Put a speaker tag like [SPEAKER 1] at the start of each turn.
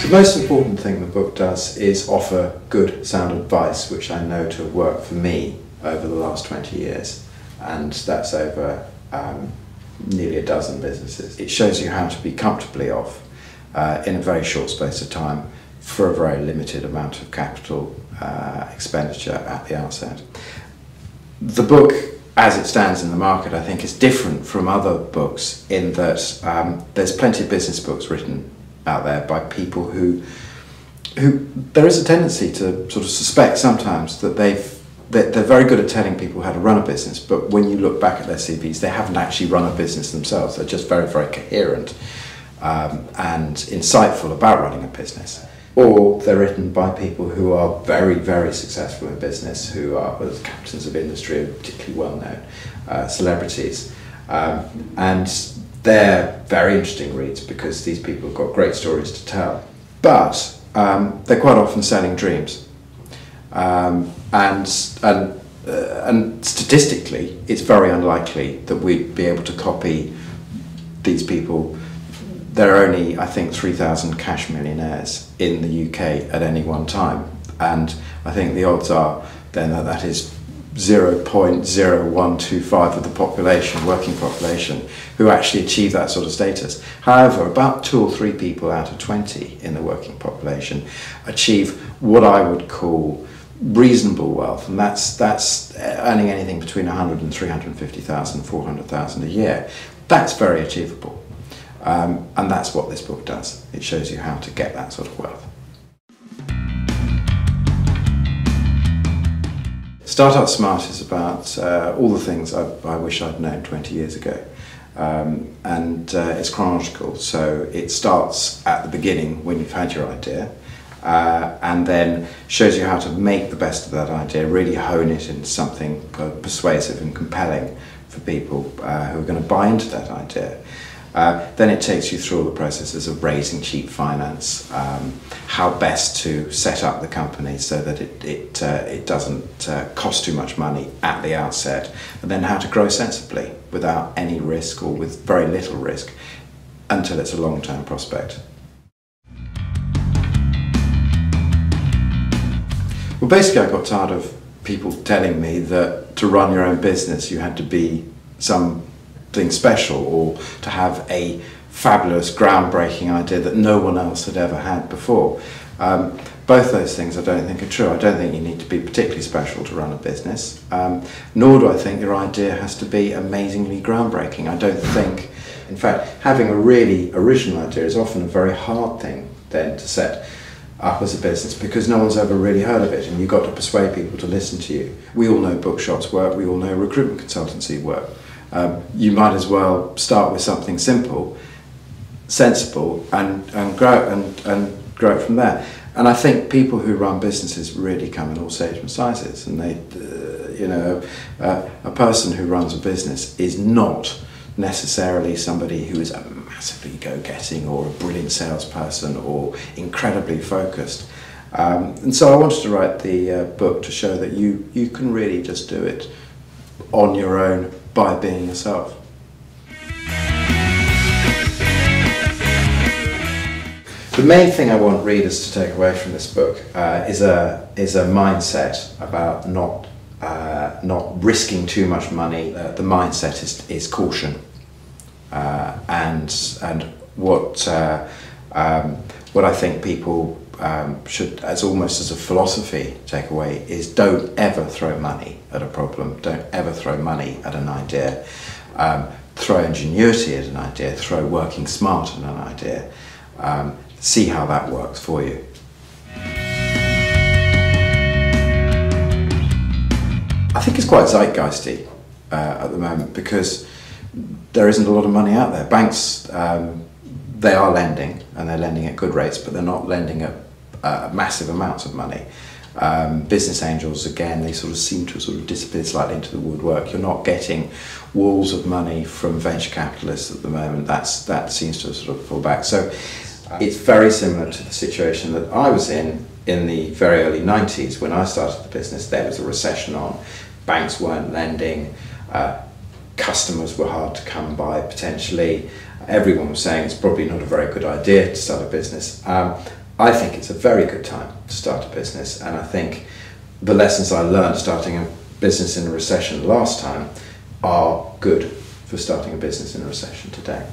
[SPEAKER 1] The most important thing the book does is offer good, sound advice, which I know to have worked for me over the last 20 years, and that's over nearly a dozen businesses. It shows you how to be comfortably off in a very short space of time for a very limited amount of capital expenditure at the outset. The book, as it stands in the market, I think is different from other books in that there's plenty of business books written out there by people who there is a tendency to sort of suspect sometimes that they're very good at telling people how to run a business, but when you look back at their CVs, they haven't actually run a business themselves. They're just very, very coherent and insightful about running a business. Or they're written by people who are very, very successful in business, who are captains of industry, particularly well-known celebrities. And they're very interesting reads because these people have got great stories to tell. But they're quite often selling dreams. And statistically, it's very unlikely that we'd be able to copy these people. There are only, I think, 3,000 cash millionaires in the UK at any one time, and I think the odds are then that that is 0.0125 of the population, working population, who actually achieve that sort of status. However, about 2 or 3 people out of 20 in the working population achieve what I would call reasonable wealth, and that's earning anything between 100 and 350,000, 400,000 a year. That's very achievable. And that's what this book does. It shows you how to get that sort of wealth. Startup Smart is about all the things I wish I'd known 20 years ago. And it's chronological, so it starts at the beginning when you've had your idea, and then shows you how to make the best of that idea, really hone it into something persuasive and compelling for people who are going to buy into that idea. Then it takes you through all the processes of raising cheap finance, how best to set up the company so that it doesn't cost too much money at the outset, and then how to grow sensibly without any risk or with very little risk until it's a long-term prospect. Well, basically I got tired of people telling me that to run your own business you had to be something special or to have a fabulous, groundbreaking idea that no one else had ever had before. Both those things I don't think are true. I don't think you need to be particularly special to run a business, nor do I think your idea has to be amazingly groundbreaking. I don't think, in fact, having a really original idea is often a very hard thing then to set up as a business because no one's ever really heard of it and you've got to persuade people to listen to you. We all know bookshops work, we all know recruitment consultancy work. You might as well start with something simple, sensible, and grow it from there. And I think people who run businesses really come in all shapes and sizes. And a person who runs a business is not necessarily somebody who is a massively go-getting or a brilliant salesperson or incredibly focused. And so I wanted to write the book to show that you can really just do it on your own by being yourself. The main thing I want readers to take away from this book is a mindset about not risking too much money. The mindset is caution, and what I think people should, as almost as a philosophy, take away is don't ever throw money at a problem, don't ever throw money at an idea, throw ingenuity at an idea, throw working smart at an idea, see how that works for you. I think it's quite zeitgeisty at the moment because there isn't a lot of money out there. Banks, they are lending, and they're lending at good rates, but they're not lending at massive amounts of money. Business angels, again, they sort of seem to sort of disappear slightly into the woodwork. You're not getting walls of money from venture capitalists at the moment. That seems to sort of pull back. So it's very similar to the situation that I was in the very early 90s when I started the business. There was a recession on, banks weren't lending, customers were hard to come by potentially. Everyone was saying it's probably not a very good idea to start a business. I think it's a very good time to start a business, and I think the lessons I learned starting a business in a recession last time are good for starting a business in a recession today.